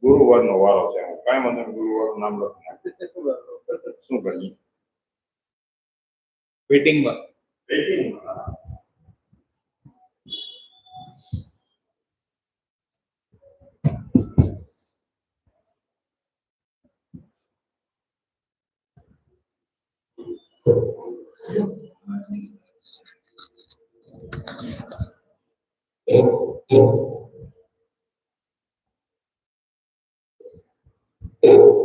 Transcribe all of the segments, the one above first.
ગુરુવારનો વારો છે. હું કાંઈ મને ગુરુવારનું નામ લખી નાખું. શું કરીએ? વેટિંગમાં.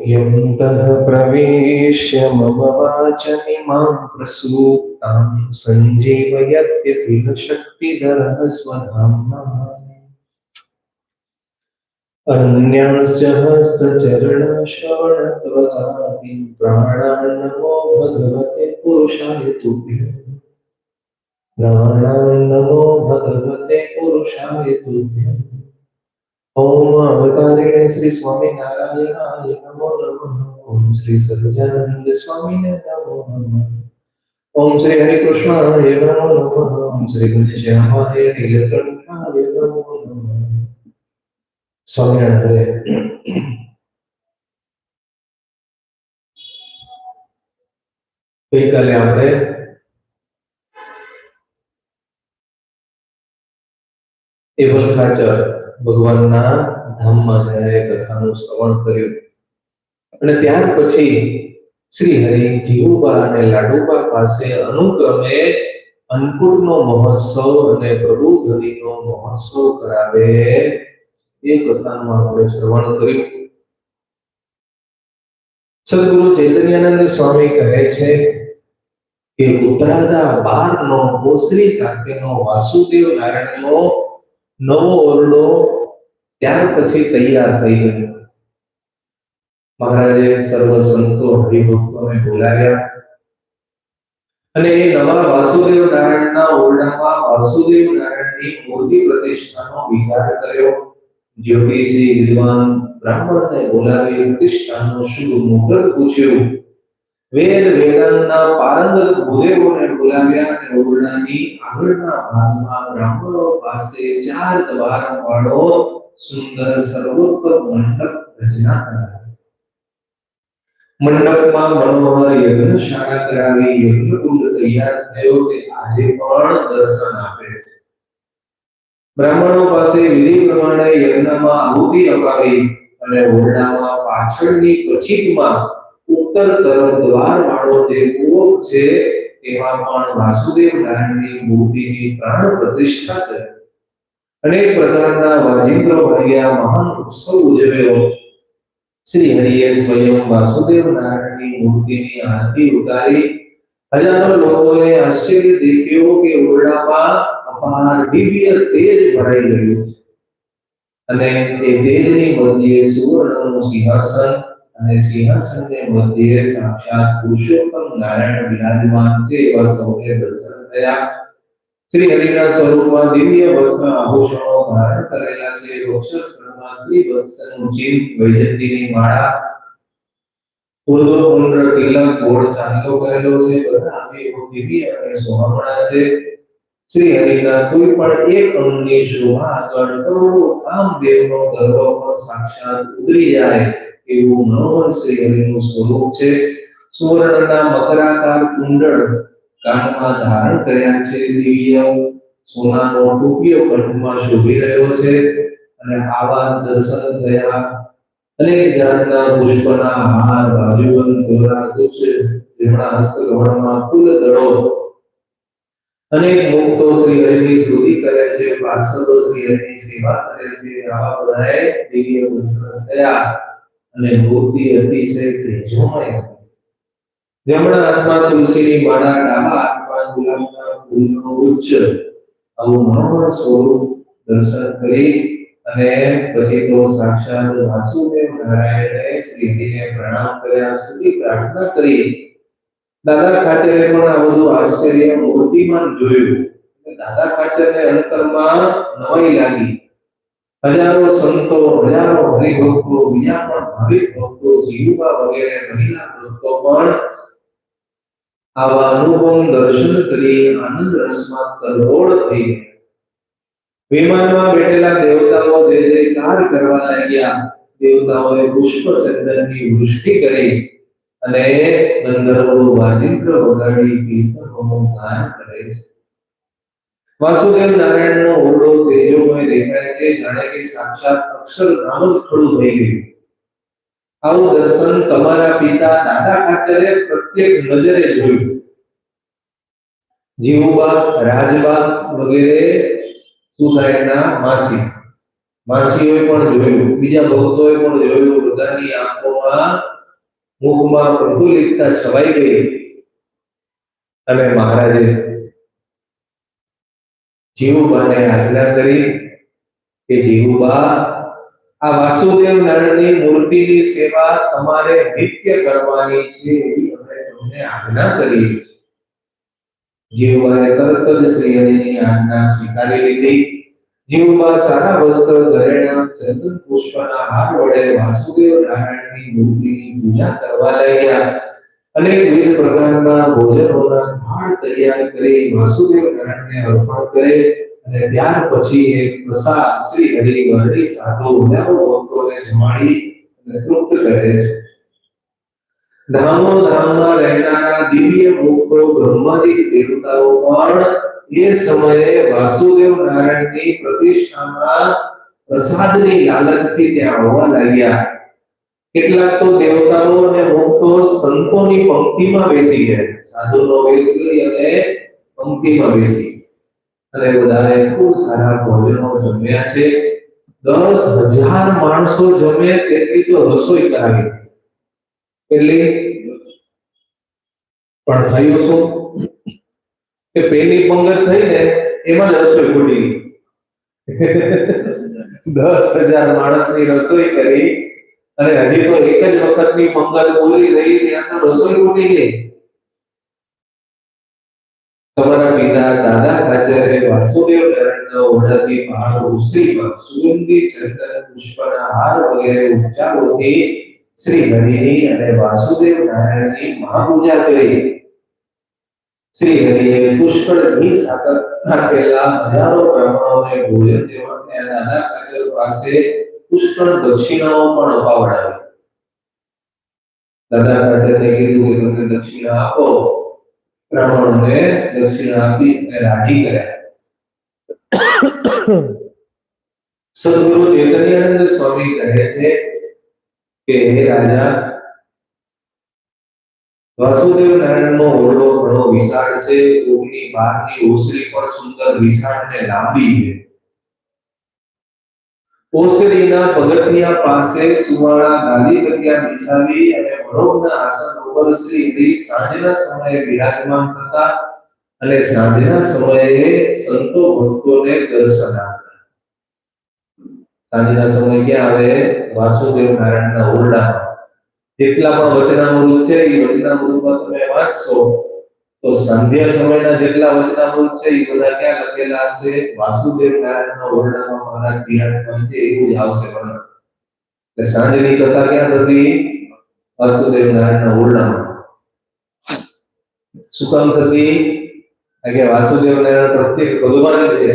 यन्तः प्रवेश्य मम वाचमिमां प्रसूक्तां सञ्जीवयत्यखिल शक्तिधरः स्वधाम्ना अन्यांश्च हस्तचरणश्रवणत्वगादीन् प्राणान् नमो भगवते पुरुषाय तुभ्यम् प्राणान् नमो भगवते पुरुषाय तुभ्यम् ओम अवतारिणे श्री स्वामी नारायणाय नमो नमः। ओम श्री सच्चिदानंद स्वामी नमो नमः। ओम श्री हरि कृष्णाय नमो नमः। ओम श्री घनश्यामाय नीलकंठाय नमो नमः। स्वामीनारायण ગઈકાલે આપણે એવલ ખાચર ભગવાનના ધામમાં જ્યારે કથાનું શ્રવણ કર્યું અને ત્યાર પછી શ્રી હરિ જીવુબા અને લાડુબા પાસે અનુક્રમે અન્નકૂટનો મહોત્સવ અને પ્રભુ ધરીનો મહોત્સવ કરાવે એ કથાનું આપણે શ્રવણ કર્યું. સદગુરુ ચૈતન્યાનંદ સ્વામી કહે છે કે ઉત્તરાદા 12 નો ઓસરી સાથેનો વાસુદેવ નારાયણનો નવો ઓરડો ત્યાર પછી તૈયાર થઈ ગયો. મહારાજે સર્વ સંતો હરિભક્તોને બોલાવ્યા અને એ નવા વાસુદેવ નારાયણના ઓરડામાં વાસુદેવ નારાયણની મૂર્તિ પ્રતિષ્ઠાનો વિચાર કર્યો. જ્યોતિષી વિદ્વાન બ્રાહ્મણને બોલાવી પ્રતિષ્ઠાનો શુભ મુહૂર્ત પૂછ્યું. વેદ વેદાંતના પારંગત ભૂદેવોને બોલાવ્યા અને ઓરડાની આગળના ભાગમાં બ્રાહ્મણો પાસે 4 દ્વાર વાળો સુંદર સર્વોત્તમ મંડપ રચના કરાવી. મંડપમાં મનોહર યજ્ઞશાળા કરાવી યજ્ઞકુંડ તૈયાર થયો તે આજે પણ દર્શન આપે છે. બ્રાહ્મણો પાસે વિધિ પ્રમાણે યજ્ઞમાં આહુતિ અપાવી અને ઓરડામાં પાછળની કચીકમાં ઉત્તર તરફ દ્વાર વાળો જે કૂવો છે તેમાં પણ વાસુદેવ નારાયણની મૂર્તિની પ્રાણ પ્રતિષ્ઠા કરી અનેક પ્રકારના વાજિંત્રો વાગ્યા મહાન ઉત્સવ ઉજવ્યો. શ્રી હરિએ સ્વયં વાસુદેવ નારાયણની મૂર્તિની આરતી ઉતારી. હજારો લોકોને આશ્ચર્ય દેખ્યો કે ઓરડામાં અપાર દિવ્ય તેજ ભરાઈ રહ્યું છે અને તે તેજની મધ્યે સુવર્ણનું સિંહાસન અને સિંહાસનની મધ્યે સાક્ષાત પુરુષોત્તમ નારાયણ વિરાજમાન છે એવા સૌને દર્શન થયા. શ્રી હરિના સ્વરૂપમાં દિવ્ય વસ્ત્ર આભૂષણો ધારણ કરેલા છે. વક્ષસ્થળમાં શ્રી વત્સનું ચિહ્ન વૈજયંતીની માળા પૂર્વપુંડ્ર તિલક ગોળ ચાંદલો કરેલો છે. બધા અંગો દિવ્ય અને સોહામણા છે. શ્રી હરિના કોઈ પણ એક અંગની શોભા આગળ કરોડો કામદેવનો ગર્વ પણ સાક્ષાત ઉતરી જાય એવું મનોહર શ્રી હરિનું સ્વરૂપ છે. સુવર્ણના મકરાકાર કુંડળ કાનમાં ધારણ કર્યા છે. દિવ્ય સોનાનો ટોપિયો કંઠમાં શોભી રહ્યો છે અને આવા દર્શન થયા. અનેક જાતના પુષ્પના હાર બાજુબંધ દોરા ગુચ્છ જેમણા હસ્તગમણમાં ફૂલ દળો અનેક મુક્તો શ્રી હરિની સ્તુતિ કરે છે. પાર્ષદો શ્રી હરિની સેવા કરે છે. આવા બધાએ દિવ્ય દર્શન થયા અને મૂર્તિ અતિશય તેજોમય. જમણા હાથમાં તુલસીની માળા, ડાબા હાથમાં ગુલાબના ફૂલનો ઉચ્ચ આવું મનોહર સ્વરૂપ દર્શન કરી અને પછી તો સાક્ષાત વાસુદેવ નારાયણે શ્રી હરિને પ્રણામ કર્યા, સ્તુતિ પ્રાર્થના કરી. દાદા ખાચરે પણ આ બધું આશ્ચર્ય મૂર્તિમાન જોયું. દાદા ખાચરને અંતરમાં નવાઈ લાગી. હજારો સંતો, હજારો હરિભક્તો, બીજા પણ ભાવિક ભક્તો, જીવુબા વગેરે મહિલા ભક્તો પણ આવા અનુપમ દર્શન કરી આનંદ રસમાં તરબોળ થઈ ગયા. વિમાનમાં બેઠેલા દેવતાઓ જય જયકાર કરવા લાગ્યા દેવતાઓએ પુષ્પચંદનની વૃષ્ટિ કરી અને ગંધર્વો વાજિંત્ર વગાડી કીર્તનોનું ગાન કરે છે. વાસુદેવ નારાયણનો ઓરડો તેજોમય દેખાય છે, જાણે કે સાક્ષાત અક્ષરધામ જ ખડું થઈ ગયું. આવું દર્શન તમારા પિતા દાદા ખાચરે પ્રત્યક્ષ નજરે જોયું. જીવુબા, રાજબા વગેરે સુધાયના માસીઓએ પણ જોયું, બીજા ભક્તોએ પણ જોયું. બધાની આંખોમાં મુખમાં પ્રફુલ્લિતતા છવાઈ ગઈ અને મહારાજે જીવુબાને આજ્ઞા કરી કે જીવુબા, આ વાસુદેવ નારાયણની મૂર્તિની સેવા તમારે નિત્ય કરવાની છે એવી અમે તમને આજ્ઞા કરી છે. જીવુબાએ તરત જ શ્રી હરિની આજ્ઞા સ્વીકારી લીધી. જીવુબા સારા વસ્ત્ર, ઘરેણાં, ચંદન પુષ્પના હાર વડે વાસુદેવ નારાયણની મૂર્તિની પૂજા કરવા લાગ્યા. અનેકવિધ પ્રકારના ભોજનોના થાળ તૈયાર કરી વાસુદેવ નારાયણને અર્પણ કરે અને ત્યાર પછી એક પ્રસાદ શ્રી હરિ વર્ણી સાધુ હજારો ભક્તોને જમાડી અને તૃપ્ત કરે છે. ધામોધામમાં રહેનારા દિવ્ય મુક્તો બ્રહ્માદિક દેવતાઓ પણ એ સમયે વાસુદેવ નારાયણની પ્રતિષ્ઠામાં પ્રસાદની લાલચથી ત્યાં આવવા લાગ્યા. કેટલાક તો દેવતાઓ અને મુક્તો સંતોની પંક્તિમાં બેસી ગયા, સાધુનો વેશ લઈ અને પંક્તિમાં બેસી અને બધાએ ખૂબ સારા ભોજનો જમ્યા છે. 10,000 માણસો જમે તેટલી તો રસોઈ કરાવી. એટલે પણ થયું શું કે પહેલી પંગત થઈ ને એમાં જ રસોઈ ફૂટી ગઈ. 10,000 માણસની રસોઈ કરી અને હજી તો એક જ વખતની પંગત પૂરી રહી, ત્યાં તો રસોઈ ફૂટી ગઈ. તમારા પિતા દાદા ખાચરે વાસુદેવ નારાયણના ઓરડાથી બહાર ઉસરીમાં સુગંધી ચંદન પુષ્પના હાર વગેરે ઉપચારોથી શ્રી હરિની અને વાસુદેવ નારાયણની મહાપૂજા કરી. શ્રી હરિએ પુષ્કળ ઘી સાકર નાખેલા હજારો બ્રાહ્મણોને ભોજન દેવા દાદા ખાચર પાસે પુષ્કળ દક્ષિણાઓ પણ અપાવડાવી. દાદા ખાચરને કીધું કે તમે દક્ષિણા આપો. બ્રાહ્મણોને દક્ષિણા આપી અને રાજી કર્યા. સદગુરુ ચૈતન્યાનંદ સ્વામી કહે છે કે હે રાજા, વાસુદેવ નારાયણનો ઓરડો ઘણો વિશાળ છે. ઓગની બહારની ઓસરી પણ સુંદર, વિશાળ અને લાંબી છે. ઓસરીના પગથિયા પાસે સુવાળા ગાદી તકિયા બિછાવી અને વડોદના આસન ઉપર શ્રી હરિ સાંજના સમયે બિરાજમાન થતા અને સાંજના સમયે સંતો ભક્તોને દર્શન આપતા. સાંજના સમય ક્યાં આવે? વાસુદેવ નારાયણના ઓરડામાં. જેટલા પણ વચનામૃત છે એ વચનામૃતમાં તમે વાંચશો તો સંધ્યા સમયના જેટલા વચનામૃત છે એ બધા ક્યાં લખેલા છે? વાસુદેવ નારાયણના ઓરડામાં મહારાજ બિરાજમાન છે એવું જ આવશે. પણ એટલે સાંજની કથા ક્યાં થતી? વાસુદેવ નારાયણના ઓરડામાં. શું કામ થતી? કે વાસુદેવ નારાયણ પ્રત્યેક ભગવાન છે,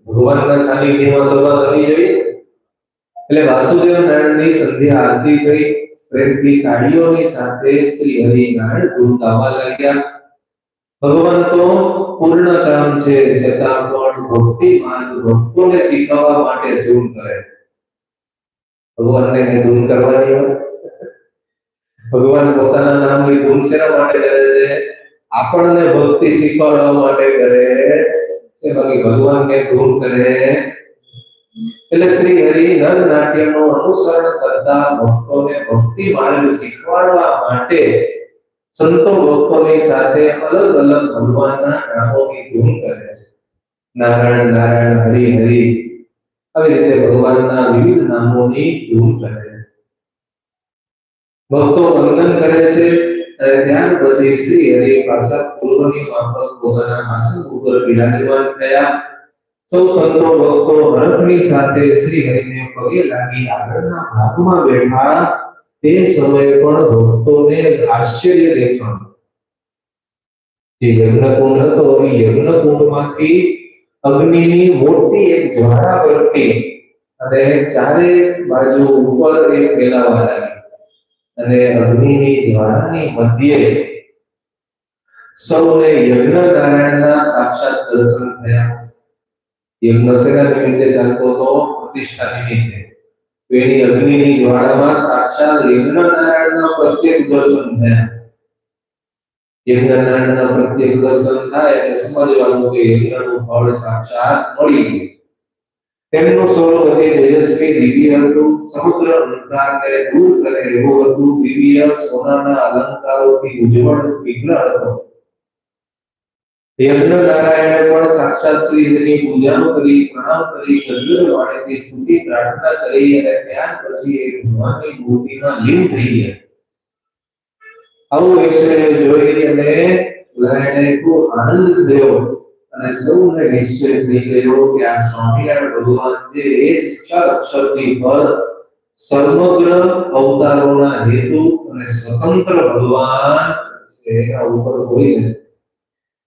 ભગવાનના સાનિધ્યમાં સભા થવી જોઈએ. એટલે વાસુદેવ નારાયણની સંધ્યા આરતી થઈ. પ્રેમથી તાળીઓની સાથે શ્રી હરિ નારાયણ ધૂન ગાવા લાગ્યા. ભગવાન તો પૂર્ણ કામ છે, છતાં પણ ભક્તિ માર્ગ ભક્તોને શીખવવા માટે ધૂન કરે છે. ભગવાનને કઈ ધૂન કરવાની હોય? ભગવાન પોતાના નામની ધૂન શેના માટે કરે છે? આપણને ભક્તિ શીખવાડવા માટે કરે છે. બાકી ભગવાનને ધૂન કરે. એટલે શ્રી હરિ નર નાટ્યનું અનુસરણ કરતા ભક્તોને ભક્તિ માર્ગ શીખવાડવા માટે સંતો ભક્તોની સાથે અલગ અલગ ભગવાનના નામોની ધૂન કરે છે. નારાયણ નારાયણ, હરિ હરિ, આવી રીતે ભગવાનના વિવિધ નામોની ધૂન કરે છે. ભક્તો વંદન કરે છે અને ત્યાર પછી શ્રી હરિ પાછા પૂર્વની માફક પોતાના આસન ઉપર બિરાજમાન થયા. સૌ સંતો ભક્તો હર્ષની સાથે શ્રી હરિને પગે લાગી આગળના ભાગમાં બેઠા. તે સમયે પણ ભક્તોને આશ્ચર્ય દેખાયું. જે યજ્ઞકુંડ હતો એ યજ્ઞકુંડમાંથી અગ્નિની મોટી એક જ્વાળા પ્રગટી અને ચારે બાજુ ઉપર એ ફેલાવા લાગી અને અગ્નિની જ્વાળાની મધ્યે સૌને યજ્ઞ નારાયણના સાક્ષાત દર્શન થયા. યજ્ઞ સેના નિમિત્તે ચાલતો હતો, પ્રતિષ્ઠા નિમિત્તે. તો એની અગ્નિની જ્વાળામાં સાક્ષાત યજ્ઞ નારાયણના પ્રત્યેક દર્શન થયા. યજ્ઞ નારાયણના પ્રત્યેક દર્શન થાય એટલે સમજવાનું કે યજ્ઞનું ફળ સાક્ષાત મળી ગયું. તેમનું સ્વરૂપ અતિ તેજસ્વી દિવ્ય હતું, સમુદ્ર અંધકારને દૂર કરે એવું હતું, દિવ્ય સોનાના અલંકારોથી ઉજ્જવળ વિઘ્ન હતો. યજ્ઞ નારાયણે પણ સાક્ષાત શ્રી હરિની પૂજા કરી, પ્રણામ કરી, ગંભીર વાણીથી સ્તુતિ પ્રાર્થના કરી અને ત્યાર પછી એ ભગવાનની મૂર્તિમાં લીન થઈ ગયા. આવું ઐશ્વર્ય જોઈ અને નારાયણે ખૂબ આનંદ થયો અને સૌને નિશ્ચય થઈ ગયો કે આ સ્વામિનારાયણ ભગવાન જે એક અક્ષરથી પર સમગ્ર અવતારોના હેતુ અને સ્વતંત્ર ભગવાન છે, આ ઉપર કોઈ નથી.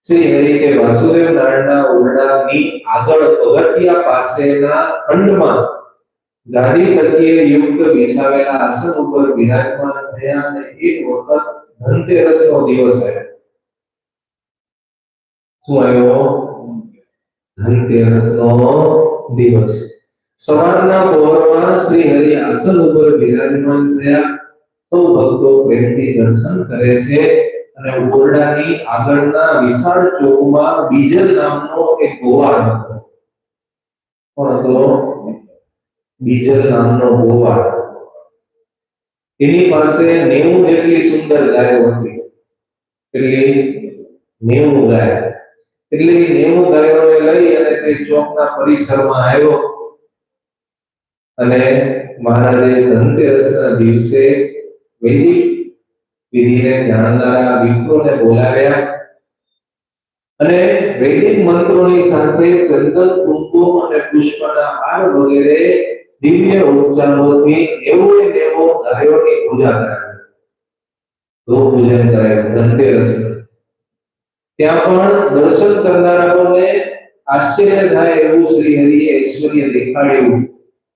શ્રી હરિ કે વાસુદેવ નારાયણના ઓરડાની આગળ પગથિયા પાસેના ખંડમાં ગાદી તકીએ યુક્ત બિછાવેલા આસન ઉપર બિરાજમાન થયા અને એક વખત ધનતેરસનો દિવસ આવ્યો. શું આવ્યો? ધનતેરસનો દિવસ. સવારના પહોરમાં શ્રી હરિ આસન ઉપર બિરાજમાન થયા. સૌ ભક્તો પ્રેમથી દર્શન કરે છે અને ઓરડાની આગળના વિશાળ ચોકમાં બીજલ નામનો એક ગોવાળ હતો. કોણ હતો? બીજલ નામનો ગોવાળ. એની પાસે 90 જેટલી સુંદર ગાયો હતી. કેટલી? 90 ગાયો. એટલે 90 ગાયોને લઈ અને તે ચોકના પરિસરમાં આવ્યો અને મહારાજે ધનતેરસના દિવસે વૈદિક વિધિને જાણનારા વિદ્વાનોને બોલાવ્યા અને વૈદિક મંત્રોની સાથે ચંદન, કુમકુમ અને પુષ્પના હાર વગેરે દિવ્ય ઉપચારોથી 90 ગાયોની પૂજા કરાવી. તો પૂજન કરાયું ધનતેરસ. ત્યાં પણ દર્શન કરનારાઓને આશ્ચર્ય થાય એવું શ્રી હરિએ ઐશ્વર્ય દેખાડ્યું.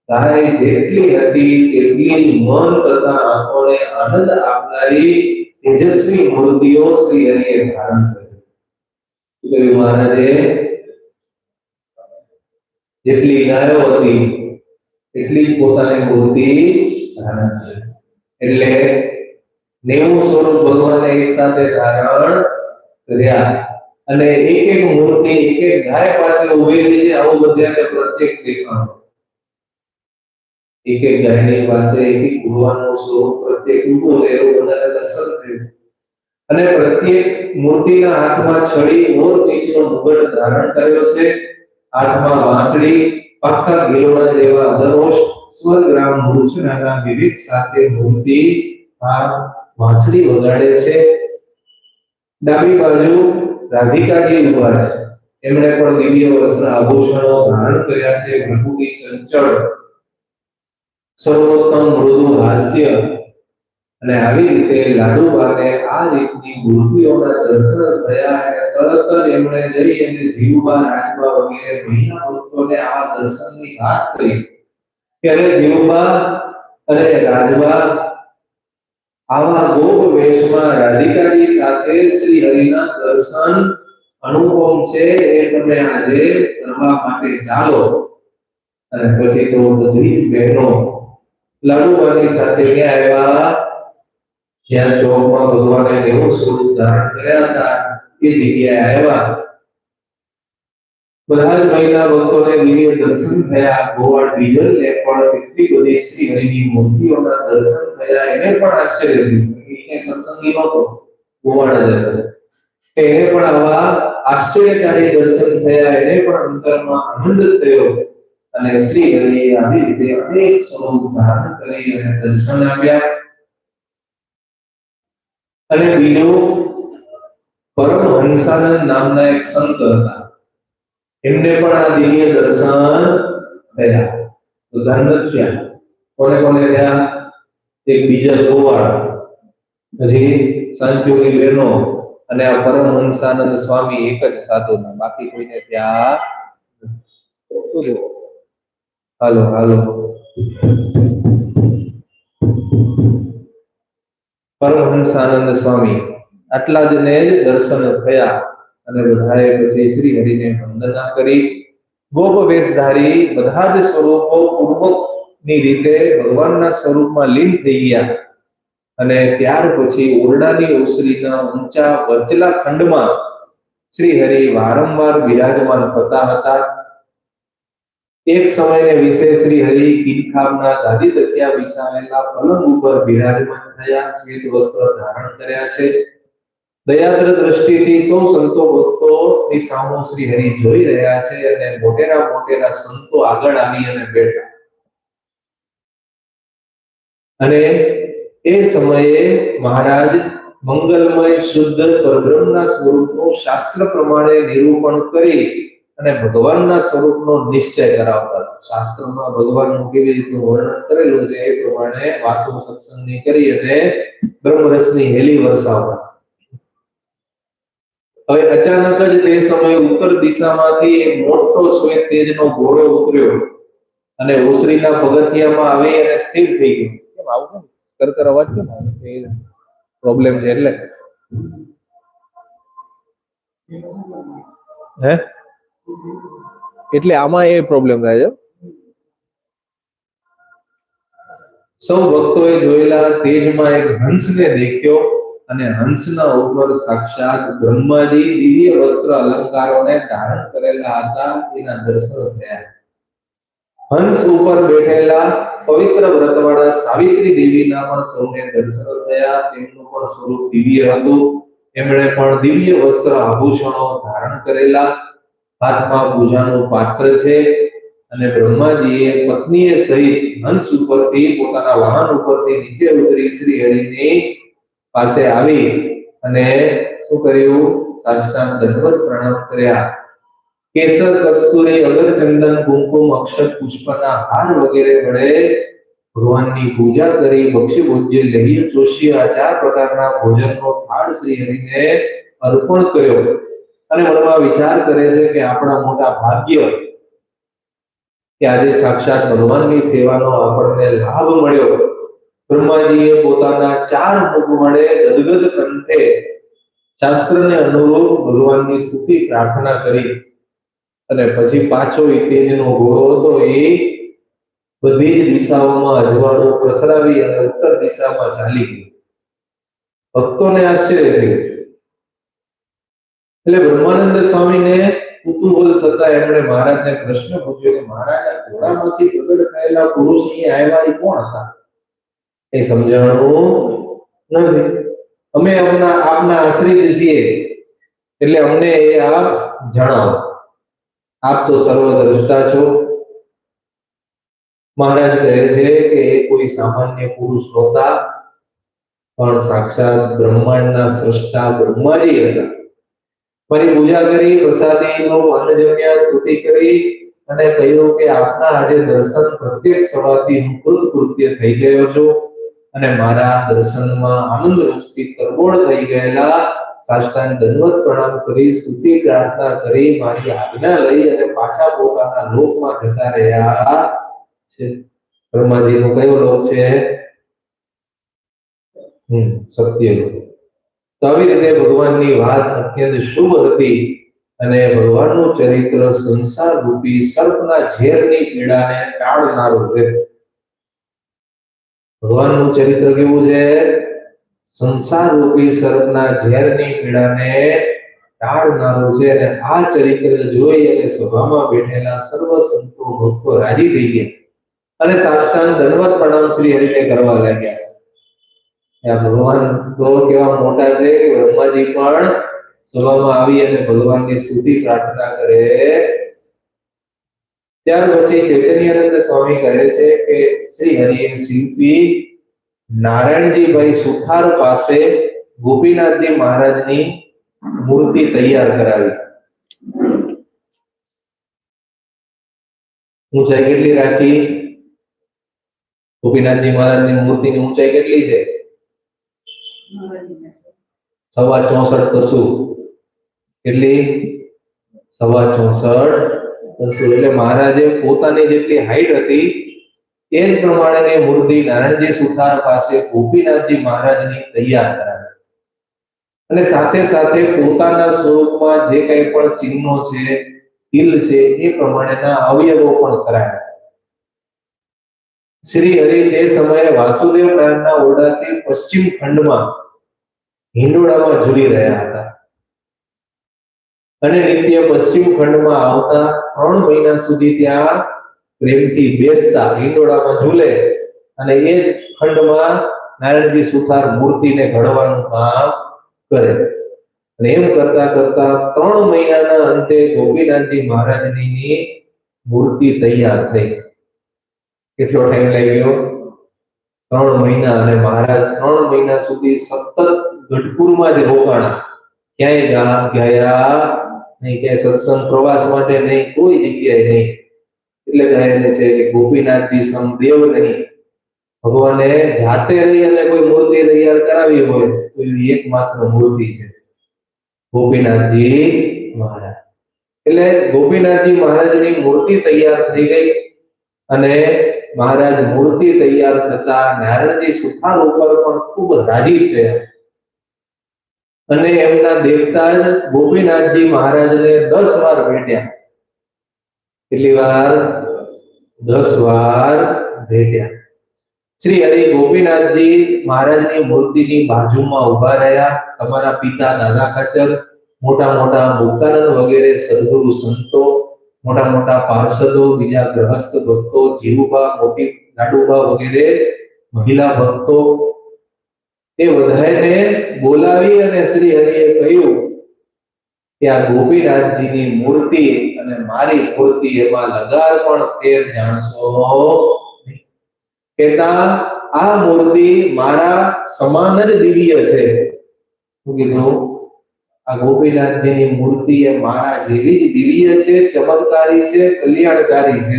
ગાય જેટલી હતી તેટલી જ મન તથા આંખોને આનંદ આપનારી તેજસ્વી મૂર્તિઓ શ્રી હરિએ ધારણ કરી. મહારાજે જેટલી ગાયો હતી એટલી પોતાની મૂર્તિ ધારણ કરી. એટલે 90 સ્વરૂપ ભગવાને એક સાથે ધારણ કર્યા અને એક મૂર્તિ એક ગાય પાસે ઉભેલી છે. આવું બધાને પ્રત્યક્ષ દેખાણું. એક ગાયની પાસે એક ભગવાનનું સ્વરૂપ પ્રત્યેક ઊભું છે એવું બધાને દર્શન થયું. અને પ્રત્યેક મૂર્તિના હાથમાં છડી મોર પીંછનો મુગટ ધારણ કર્યો છે. હાથમાં વાંસળી, પાકા ગિલોડા જેવા ધનુષ, સ્વરગ્રામ મૂર્છનાના વિવેક સાથે મૂર્તિ આ વાંસળી વગાડે છે. ડાબી બાજુ રાધિકાજી ઉભા છે. એમણે પણ દિવ્ય વસ્ત્ર આભૂષણો ધારણ કર્યા છે. ભૃગુની ચંચળ સર્વોત્તમ મૃદુ હાસ્ય અને આવી રીતે લાડુબાને આ રીતની મૂર્તિઓના દર્શન થયા અને તરત જ એમણે જઈ અને જીવબા, રાજબા વગેરે મહિલા ભક્તોને આ દર્શનની વાત કરી. ત્યારે જીવબા અને રાજબા આવા ગોપ વેશમાં રાધિકાજી સાથે શ્રી હરિના દર્શન અનુપમ છે એ તમે આજે કરવા માટે ચાલો. અને પછી તો બધી જ બહેનો લાડુબાની સાથે ક્યાં આવ્યા? જ્યાં ચોકમાં ભગવાને 90 સ્વરૂપ ધારણ કર્યા હતા એ જગ્યાએ આવ્યા. બધા જ મહિલા ભક્તોને દિવ્ય દર્શન થયા. ગોવાળ બીજલને પણ એટલી બધી શ્રી હરિની મૂર્તિઓના દર્શન થયા. એને પણ આશ્ચર્ય થયું. એને સત્સંગી નહોતો, ગોવાળ જ હતો. એને પણ આવા આશ્ચર્યકારી દર્શન થયા. એને પણ અંતરમાં આનંદ થયો અને શ્રી હરિએ આવી રીતે અનેક સ્વરૂપ ધારણ કરી અને દર્શન આપ્યા. અને બીજું પરમહંસાનંદ નામના એક સંત હતા. એમને પણ આ દિવ્ય દર્શન થયા. તો ધન થયા. કોને કોને થયા? એક બીજા ગોવાળ, પછી સાંજોની બહેનો અને આ પરમહંસાનંદ સ્વામી એક જ સાધુના. બાકી કોઈને ત્યાં હાલો હાલો. પરમહંસાનંદ સ્વામી આટલા જ ને જ દર્શન થયા અને બધાએ પછી શ્રી હરિને વંદના કરી. ગોપ વેશધારી બધા જ સ્વરૂપો પૂર્વકની રીતે ભગવાનના સ્વરૂપમાં લીન થઈ ગયા અને ત્યાર પછી ઓરડાની ઓસરીના ઊંચા વચલા ખંડમાં શ્રી હરિ વારંવાર બિરાજમાન થતા હતા. એક સમયે વિશે શ્રી હરિ કિનખાબના ગાદી તકિયા બિછાવેલા પલંગ ઉપર બિરાજમાન થયા. શ્વેત વસ્ત્ર ધારણ કર્યા છે. દયાદ્ર દ્રષ્ટિથી સૌ સંતો ભક્તોની સામુ શ્રી હરિ જોઈ રહ્યા છે અને મોટેરા મોટેરા સંતો આગળ આવી અને બેઠા. અને એ સમયે મહારાજ મંગલમય શુદ્ધ પરબ્રહ્મના સ્વરૂપનું શાસ્ત્ર પ્રમાણે નિરૂપણ કરી અને ભગવાનના સ્વરૂપનો નિશ્ચય કરાવતા. શાસ્ત્રમાં ભગવાનનું કેવી રીતે વર્ણન કરેલું છે એ પ્રમાણે વાતો સત્સંગની કરી અને બ્રહ્મરસની હેલી વરસાવતા. હવે અચાનક જ તે સમયે ઉત્તર દિશામાંથી એક મોટો શ્વેત તેજનો ઘોડો ઉતર્યો અને ઓસરીના પગથિયામાં આવી અને સ્થિર થઈ ગયો. કેમ આવું કરકર અવાજ કેમ આવે? પ્રોબ્લેમ છે એટલે હે એટલે આમાં એ પ્રોબ્લેમ થાય છે. સૌ ભક્તોએ જોયેલા તેજમાં એક હંસને દેખ્યો અને હંસના ઉપર સાક્ષાત બ્રહ્માજી દિવ્ય વસ્ત્ર અલંકારોને ધારણ કરેલા હતા તેના દર્શન થયા. હંસ ઉપર બેઠેલા પવિત્ર વ્રતવાળા સાવિત્રી દેવીના પણ સૌને દર્શન થયા. તેમનું પણ સ્વરૂપ દિવ્ય હતું. એમણે પણ દિવ્ય વસ્ત્ર આભૂષણો ધારણ કરેલા. હાથમાં પૂજાનું પાત્ર છે અને બ્રહ્માજીએ પત્નીએ સહિત હંસ ઉપરથી પોતાના વાહન ઉપરથી નીચે ઉતરી શ્રી હરિની પાસે આવી અને શું કર્યું? સાષ્ટાંગ દંડવત પ્રણામ કર્યા. કેસર, કસ્તુરી, અગર, ચંદન, કુમકુમ, અક્ષત, પુષ્પના હાર વગેરે વડે ભગવાનની પૂજા કરી. બક્ષી ભોજ્ય, લેહ્ય, ચોષ્ય આ 4 પ્રકારના ભોજનનો થાળ શ્રી હરિને અર્પણ કર્યો અને મનમાં વિચાર કરે છે કે આપણા મોટા ભાગ્ય કે આજે સાક્ષાત ભગવાનની સેવાનો આપણને લાભ મળ્યો. બ્રહ્માજીએ પોતાના 4 મુખ વડે ગદગદ કંઠે શાસ્ત્રને અનુરૂપ ભગવાનની સ્તુતિ પ્રાર્થના કરી અને પછી પાછો એ તેજનો ઘોડો હતો એ બધી જ દિશાઓમાં અજવાળો પ્રસરાવી અને ઉત્તર દિશામાં ચાલી ગયો. ભક્તોને આશ્ચર્ય થયું. એટલે બ્રહ્માનંદ સ્વામીને કુતૂહલ થતા એમણે મહારાજને પ્રશ્ન પૂછ્યો કે મહારાજ આ ઘોડામાંથી પ્રગટ થયેલા પુરુષ અહીંયા આવ્યા એ કોણ હતા? એ સમજાણું નથી. અમે આપના આશ્રિત છીએ એટલે અમને એ આપ જણાવો. આપ તો સર્વદ્રષ્ટા છો. મહારાજ કહે છે કે એ કોઈ સામાન્ય પુરુષ નહોતા પણ સાક્ષાત બ્રહ્માંડના સ્રષ્ટા બ્રહ્માજી હતા. ફરી પૂજા કરી, પ્રસાદીનો અન્ન જમ્યા, સ્તુતિ કરી અને કહ્યું કે આપના આજે દર્શન પ્રત્યક્ષ થવાથી હું કૃતકૃત્ય થઈ ગયો છું અને મારા દર્શનમાં આનંદ રસથી તરબોળ થઈ ગયેલા. સાષ્ટાંગ દંડવત પ્રણામ કરી, સ્તુતિ પ્રાર્થના કરી, મારી આજ્ઞા લઈ અને પાછા પોતાના લોકમાં જતા રહ્યા છે. બ્રહ્માજીનો કયો લોક છે? સત્યલોક. તો આવી રીતે ભગવાનની વાત અત્યંત શુભ હતી અને ભગવાનનું ચરિત્ર સંસાર રૂપી સર્પના ઝેરની પીડાને ટાળનારું છે. ભગવાનનું ચરિત્ર કેવું છે? સંસાર રૂપી સર્પના ઝેરની પીડાને ટાળનારું છે અને આ ચરિત્ર જોઈ અને સભામાં બેઠેલા સર્વ સંતો ભક્તો રાજી થઈ ગયા અને સાષ્ટાંગ દંડવત પ્રણામ શ્રી હરિને કરવા લાગ્યા. ભગવાન તો કેવા મોટા છે કે બ્રહ્માજી પણ સભામાં આવી અને ભગવાનની સ્તુતિ પ્રાર્થના કરે. ત્યાર પછી ચૈતન્યાનંદ સ્વામી કહે છે કે શ્રી હરિએ શિલ્પી નારાયણજીભાઈ સુથાર પાસે ગોપીનાથજી મહારાજની મૂર્તિ તૈયાર કરાવી. ઊંચાઈ કેટલી રાખી? ગોપીનાથજી મહારાજની મૂર્તિની ઊંચાઈ કેટલી છે? 64.64 કસું. કેટલી? 64 એટલે મહારાજે પોતાની જેટલી હાઈટ હતી એ જ પ્રમાણેની મૂર્તિ નારાયણજી સુથાર પાસે ગોપીનાથજી મહારાજની તૈયાર કરાવી અને સાથે સાથે પોતાના સ્વરૂપમાં જે કંઈ પણ ચિહ્નો છે, તિલ છે, એ પ્રમાણેના અવયવો પણ કરાયા. શ્રી હરિ તે સમયે વાસુદેવ નારાયણના ઓરડાથી પશ્ચિમ ખંડમાં હિંડોળામાં ઝૂલી રહ્યા હતા અને નિત્ય પશ્ચિમ ખંડમાં આવતા 3 મહિના સુધી ત્યાં પ્રેમથી બેસતા, હિંડોળામાં ઝૂલે અને એ જ ખંડમાં નારાયણજી સુથાર મૂર્તિને ઘડવાનું કામ કરે. અને એમ કરતા કરતા 3 મહિનાના અંતે ગોપીનાથજી મહારાજની મૂર્તિ તૈયાર થઈ. કેટલો ટાઈમ લાગ્યો? 3 મહિના. અને મહારાજ 3 મહિના સુધી સતત ગઢપુરમાં જ રોકાણા, ક્યાંય ગયા નહીં, ક્યાંય સત્સંગ પ્રવાસ માટે નહીં, કોઈ જગ્યાએ નહીં. એટલે કહે છે કે ગોપીનાથજી સમદેવ નહીં. ભગવાને જાતે રહી અને કોઈ મૂર્તિ તૈયાર કરાવી હોય તો એવી એકમાત્ર મૂર્તિ છે ગોપીનાથજી મહારાજ. એટલે ગોપીનાથજી મહારાજની મૂર્તિ તૈયાર થઈ ગઈ અને મહારાજ મૂર્તિ તૈયાર થતા નારાયણજી સુથાર ઉપર પણ ખૂબ રાજી થયા અને એમના દેવતા જ ગોપીનાથજી મહારાજને 10 વાર ભેટ્યા. કેટલી વાર? 10 વાર ભેટ્યા. શ્રી હરિ ગોપીનાથજી મહારાજની મૂર્તિની બાજુમાં ઉભા રહ્યા. તમારા પિતા દાદા ખાચર, મોટા મોટા મુક્તાનંદ વગેરે સદગુરુ સંતો, મોટા મોટા પાર્ષદો, બીજા ગ્રહસ્થ ભક્તો, જીવુબા, મોટી લાડુબા વગેરે મહિલા ભક્તો, એ બધાને બોલાવી અને શ્રી હરિએ કહ્યું કે આ ગોપીનાથજીની મૂર્તિ અને મારી મૂર્તિ એમાં લગાર પણ ફેર જાણશો નહીં. કહેતા આ મૂર્તિ મારા સમાન જ દિવ્ય છે. શું કીધું? આ ગોપીનાથજીની મૂર્તિ એ મારા જેવી જ દિવ્ય છે, ચમત્કારી છે, કલ્યાણકારી છે.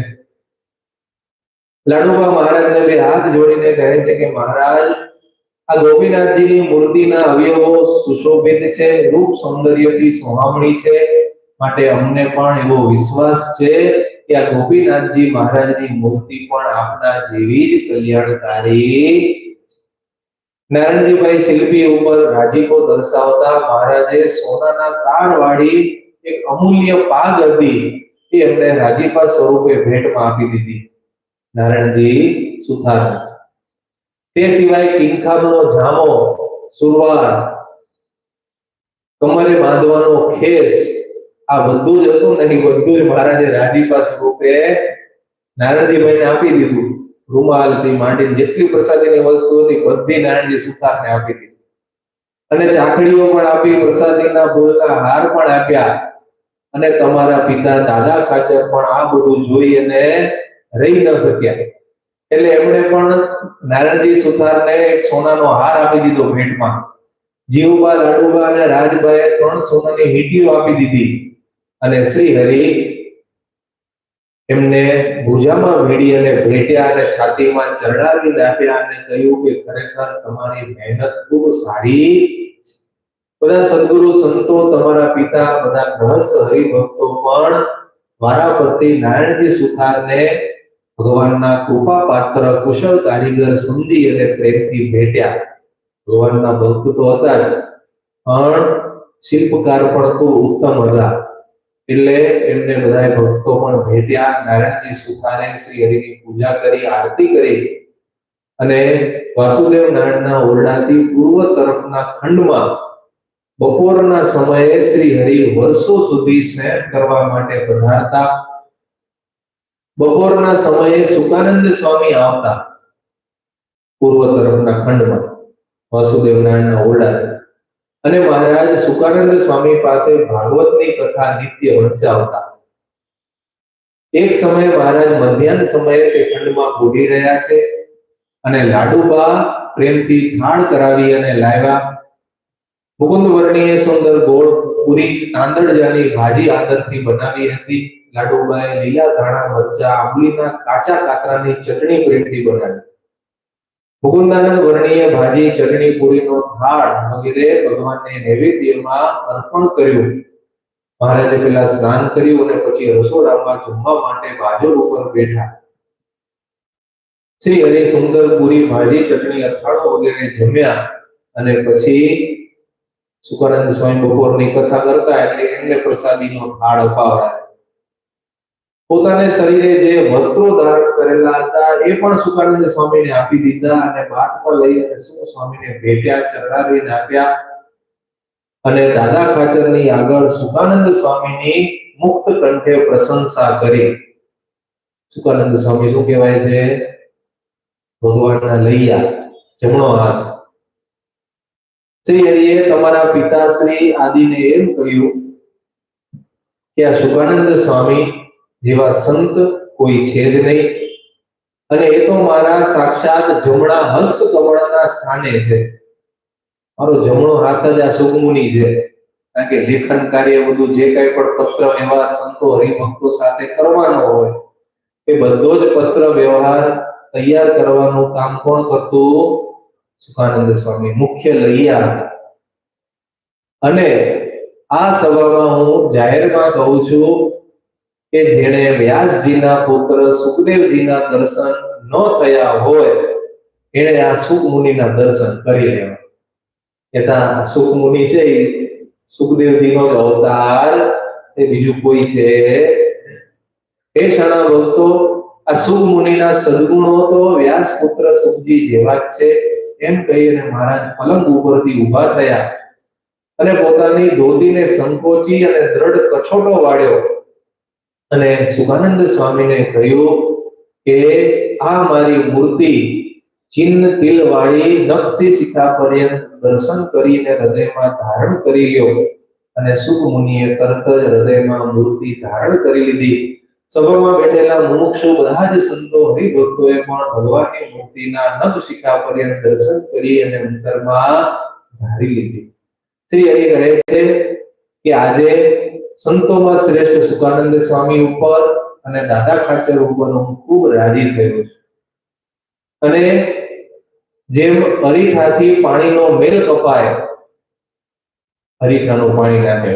લાડુબા મહારાજને બે હાથ જોડીને કહે છે કે મહારાજ, આ ગોપીનાથજીની મૂર્તિના અવયવો સુશોભિત છે, રૂપ સૌંદર્યથી સોહામણી છે, માટે અમને પણ એવો વિશ્વાસ છે કે આ ગોપીનાથજી મહારાજની મૂર્તિ પણ આપના જેવી જ કલ્યાણકારી. નારાયણજીભાઈ શિલ્પી ઉપર રાજીપો દર્શાવતા મહારાજે સોનાના તાળવાળી એક અમૂલ્ય પાગ હતી, એ એમને રાજીપા સ્વરૂપે ભેટમાં આપી દીધી નારાયણજી સુથાર. તે સિવાય કિંખાબનો જામો, સુરવાળ, કમરે બાંધવાનો ખેસ, આ બધું જ હતું ને, બધું જ મહારાજે રાજીપા સ્વરૂપે નારાયણજીભાઈને આપી દીધું. રૂમાલથી માંડીને જેટલી પ્રસાદીની વસ્તુ હતી બધી નારાયણજી સુથારને આપી દીધી અને ચાકડીઓ પણ આપી, પ્રસાદીના ફૂલના હાર પણ આપ્યા. અને તમારા પિતા દાદા ખાચર પણ આ બધું જોઈ અને રહી ન શક્યા, એટલે એમણે પણ નારાયણજી સુથારને એક સોનાનો હાર આપી દીધો ભેટમાં. જીવુબા, લાડુબા અને રાજભાઈએ 3 સોનાની હીટીઓ આપી દીધી અને શ્રી હરિ એમને ભુજામાં વીડી અને ભેટ્યા અને છાતીમાં ચરણાવી આપ્યા અને કહ્યું કે ખરેખર તમારી મહેનત ખૂબ સારી. બધા સદગુરુ સંતો, તમારા પિતા, બધા ગ્રહસ્થ હરિભક્તો પણ વારાફરતી નારાયણજી સુથારને ભગવાનના કૃપા પાત્ર, કુશળ કારીગર સમજી અને પ્રેમથી ભેટ્યા. ભગવાનના ભક્ત તો હતા જ, પણ શિલ્પકાર પણ ખૂબ ઉત્તમ હતા, એટલે એમને બધા ભક્તો પણ ભેટ્યા. નારાયણજી સુથારે શ્રી હરિની પૂજા કરી, આરતી કરી અને વાસુદેવ નારાયણના ઓરડાથી પૂર્વ તરફના ખંડમાં બપોરના સમયે શ્રી હરિ વર્ષો સુધી શયન કરવા માટે પધારતા. બપોરના સમયે સુકાનંદ સ્વામી આવતા પૂર્વ તરફના ખંડમાં વાસુદેવ નારાયણના ઓરડાથી, અને મહારાજ સુકાનંદ સ્વામી પાસે ભાગવતની કથા નિત્ય વંચાવતા. એક સમયે મહારાજ મધ્યાહન સમયે તે ખંડમાં બોલી રહ્યા છે અને લાડુબા પ્રેમથી થાળ કરાવી અને લાવ્યા. મુકુંદ વર્ણીએ સુંદર ગોળ પૂરી તાંદળજાની ભાજી આદરથી બનાવી હતી. લાડુબાએ લીલા ધાણા, મરચા, આંબલીના કાચા કાતરાની ચટણી પ્રેમથી બનાવી. મુકુંદાનંદ વર્ણીએ ભાજી, ચટણી, પૂરીનો થાળ વગેરે ભગવાનને નૈવેદ્યમાં અર્પણ કર્યું મહારાજે પેલા સ્નાન કર્યું અને પછી રસોડામાં જમવા માટે બાજુ ઉપર બેઠા. શ્રી હરિ સુંદર પૂરી ભાજી ચટણી અથાણું વગેરે જમ્યા અને પછી સુકાનંદ સ્વામી બપોરની કથા કરતા એટલે એમને પ્રસાદીનો થાળ અપાવડાય. પોતાને શરીરે જે વસ્ત્રો ધારણ કરેલા હતા એ પણ સુકાનંદ સ્વામીને આપી દીધા અને બાદ પર લઈ અને સ્વામીને ભેટ્યા, ચરણાવીને આપ્યા અને દાદા ખાચરની આગળ સુકાનંદ સ્વામીની મુક્ત કંઠે પ્રશંસા કરી. સુકાનંદ સ્વામી શું કહેવાય છે? ભગવાનના લૈયા, જમણો હાથ. શ્રી હરિએ તમારા પિતાશ્રી આદિને એમ કહ્યું કે આ સુકાનંદ સ્વામી જેવા સંત કોઈ છે જ નહીં અને એ તો મારા સાક્ષાત જમણા હસ્ત કમળના સ્થાને છે. મારો જમણો હાથ જ આ સુખમુનિ છે. કારણ કે લેખન કાર્ય બધું જે કઈ પણ પત્ર વ્યવહાર સંતો હરિભક્તો સાથે કરવાનો હોય એ બધો જ પત્ર વ્યવહાર તૈયાર કરવાનું કામ કોણ કરતું? સુકાનંદ સ્વામી, મુખ્ય લૈયા. અને આ સભામાં હું જાહેરમાં કહું છું કે જેણે વ્યાસજીના પુત્ર સુખદેવજીના દર્શન ન થયા હોય એણે આ સુખમુનિના દર્શન કરી લેવા. કેતા સુખમુનિ છે એ સુખદેવજીનો જ અવતાર, એ બીજું કોઈ છે. એ શણા ભક્તો, આ સુખમુનિના સદગુણો તો વ્યાસપુત્ર સુખજી જેવા જ છે એમ કહીને મહારાજ પલંગ ઉપરથી ઊભા થયા અને પોતાની ધોતીને સંકોચી અને દ્રઢ કછોટો વાળ્યો અને સુકાનંદ સ્વામીને કહ્યું કે આ મારી મૂર્તિ ચિન્હ તિલ વાળી નખથી શિખા પર્યંત દર્શન કરીને હૃદયમાં ધારણ કરી લ્યો. અને સુખમુનિએ તરત જ હૃદયમાં મૂર્તિ ધારણ કરી લીધી. સભામાં બેઠેલા મુમુક્ષુ બધા જ સંતો હરિભક્તોએ પણ ભગવાનની મૂર્તિના નખ શિખા પર્યંત દર્શન કરી અને અંતરમાં ધારી લીધી. શ્રી હરિ કહે છે કે આજે સંતોમાં શ્રેષ્ઠ સુકાનંદ સ્વામી ઉપર અને દાદા ખાચર ઉપર હું ખૂબ રાજી થયો છું. અને જેમ અરીઠાથી પાણીનો મેલ કપાય, અરીઠાનું પાણી નાખે,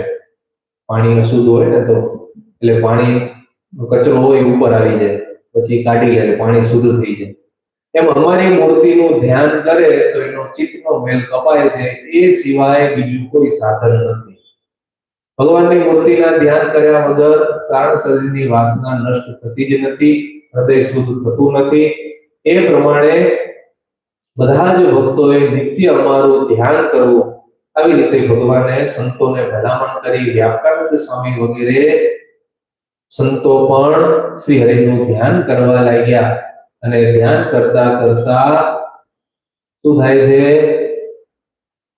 પાણી અશુદ્ધ હોય ને તો એટલે પાણી કચરો હોય ઉપર આવી જાય, પછી કાઢી લે, પાણી શુદ્ધ થઈ જાય. એમ અમારી મૂર્તિનું ધ્યાન કરે તો એનો ચિત્તનો મેલ કપાય છે. એ સિવાય બીજું કોઈ સાધન નથી. ભગવાનની મૂર્તિના ધ્યાન કર્યા વગર કારણ શરીરની વાસના નષ્ટ થતી જ નથી, હૃદય શુદ્ધ થતું નથી. એ પ્રમાણે બધા જ ભક્તોએ નિત્ય અમારું ધ્યાન કરવું. આવી રીતે ભગવાને સંતોને ભલામણ કરી. વ્યાખ્યાનંદ સ્વામી વગેરે સંતો પણ શ્રી હરિનું ધ્યાન કરવા લાગ્યા અને ધ્યાન કરતા કરતા શું થાય છે?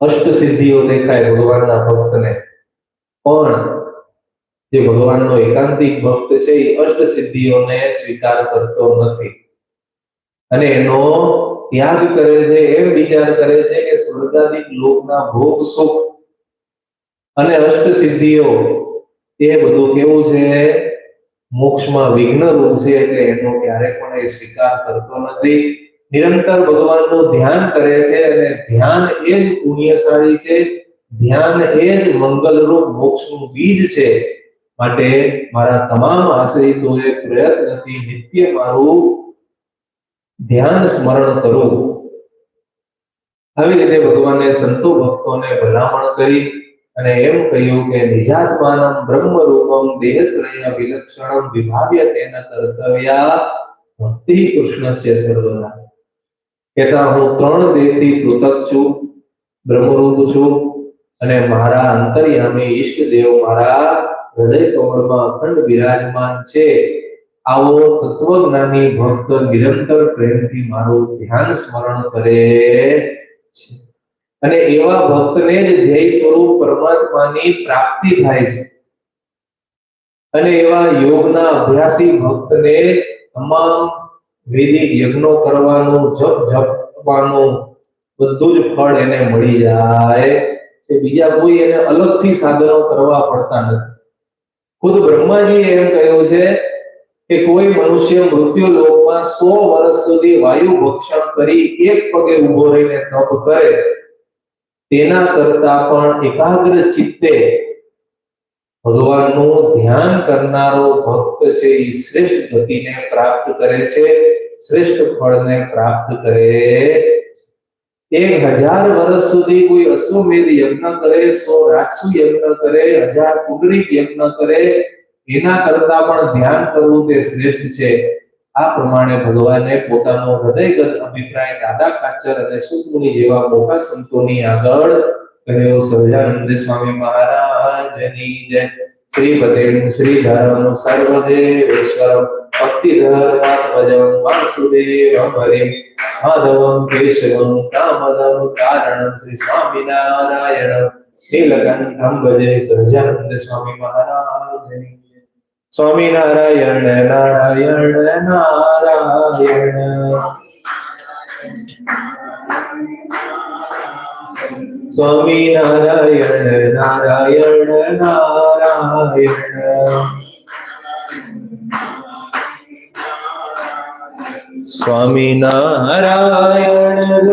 અષ્ટ સિદ્ધિઓ દેખાય ભગવાનના ભક્તને. પણ જે ભગવાનનો એકાંતિક ભક્ત છે એ અષ્ટ સિદ્ધિઓને સ્વીકાર કરતો નથી અને એનો ત્યાગ કરે છે. એમ વિચાર કરે છે કે સ્વર્ગાદિક લોકના ભોગ સુખ અને અષ્ટ સિદ્ધિઓ એ બધું કેવું છે? મોક્ષમાં વિઘ્ન રૂપ છે. એટલે એનો ક્યારેય પણ એ સ્વીકાર કરતો નથી. નિરંતર ભગવાનનું ધ્યાન કરે છે અને ધ્યાન એ જ પુણ્યશાળી છે. ધ્યાન એ જ મંગલરૂપ મોક્ષનું બીજ છે. માટે મારા તમામ આશ્રિતોએ પ્રયત્નથી નિત્ય મારું ધ્યાન સ્મરણ કરવું. આવી રીતે ભગવાને સંતો ભક્તોને ભલામણ કરી અને એમ કહ્યું કે નિજાત્માનમ બ્રહ્મરૂપમ દેહત્રય વિલક્ષણમ વિભાવ્ય તેન કર્તવ્યા ભક્તિ કૃષ્ણસ્ય સર્વદા. કહેતા હું ત્રણ દેહથી પૃથક છું, બ્રહ્મરૂપ છું અને મારા અંતર્યામી ઈષ્ટ દેવ મારા હૃદય કમળમાં અખંડ બિરાજમાન છે. આવો તત્વજ્ઞાની ભક્ત નિરંતર પ્રેમથી મારું ધ્યાન સ્મરણ કરે છે અને એવા ભક્તને જ ધ્યેય સ્વરૂપ પરમાત્માની પ્રાપ્તિ થાય છે. અને એવા યોગના અભ્યાસી ભક્તને તમામ વૈદિક યજ્ઞો કરવાનું, જપ જપવાનું બધું જ ફળ એને મળી જાય છે. બીજા કોઈ એને અલગથી સાધનો કરવા પડતા નથી. ખુદ બ્રહ્માજીએ એમ કહ્યું છે કે કોઈ મનુષ્ય મૃત્યુ લોકમાં 100 વર્ષ સુધી વાયુ ભક્ષણ કરી એક પગે ઊભો રહીને તપ કરે તેના કરતા પણ એકાગ્ર ચિત્તે ભગવાનનું ધ્યાન કરનારો ભક્ત છે એ શ્રેષ્ઠ ગતિને પ્રાપ્ત કરે છે, શ્રેષ્ઠ ફળને પ્રાપ્ત કરે છે। 1000 વર્ષ સુધી કોઈ અશ્વમેધ યજ્ઞ કરે, 100 રાજસુ યજ્ઞ કરે, 1000 પુંડરીક યજ્ઞ કરે, એના કરતા પણ ધ્યાન કરવું તે શ્રેષ્ઠ છે। આ પ્રમાણે ભગવાને પોતાનો હૃદયગત અભિપ્રાય દાદા કાચર અને સુખમુનિ જેવા મોટા સંતોની આગળ કહ્યો। સહજાનંદ સ્વામી મહારાજની જય। શ્રી પટેલ શ્રી ધર્મ સર્વદેવેશ્વર ભક્તિ ધર્માત્મજમ વાસુદેવમ હરિ માધવમ કેશવમ દામોદરમ કારણમ શ્રી સ્વામિનારાયણ નીલકંઠમ ભજે। સહજાનંદ સ્વામી મહારાજની સ્વામિનારાયણ નારાયણ નારાયણ। સ્વામિનારાયણ નારાયણ નારાયણ। સ્વામિનારાયણ।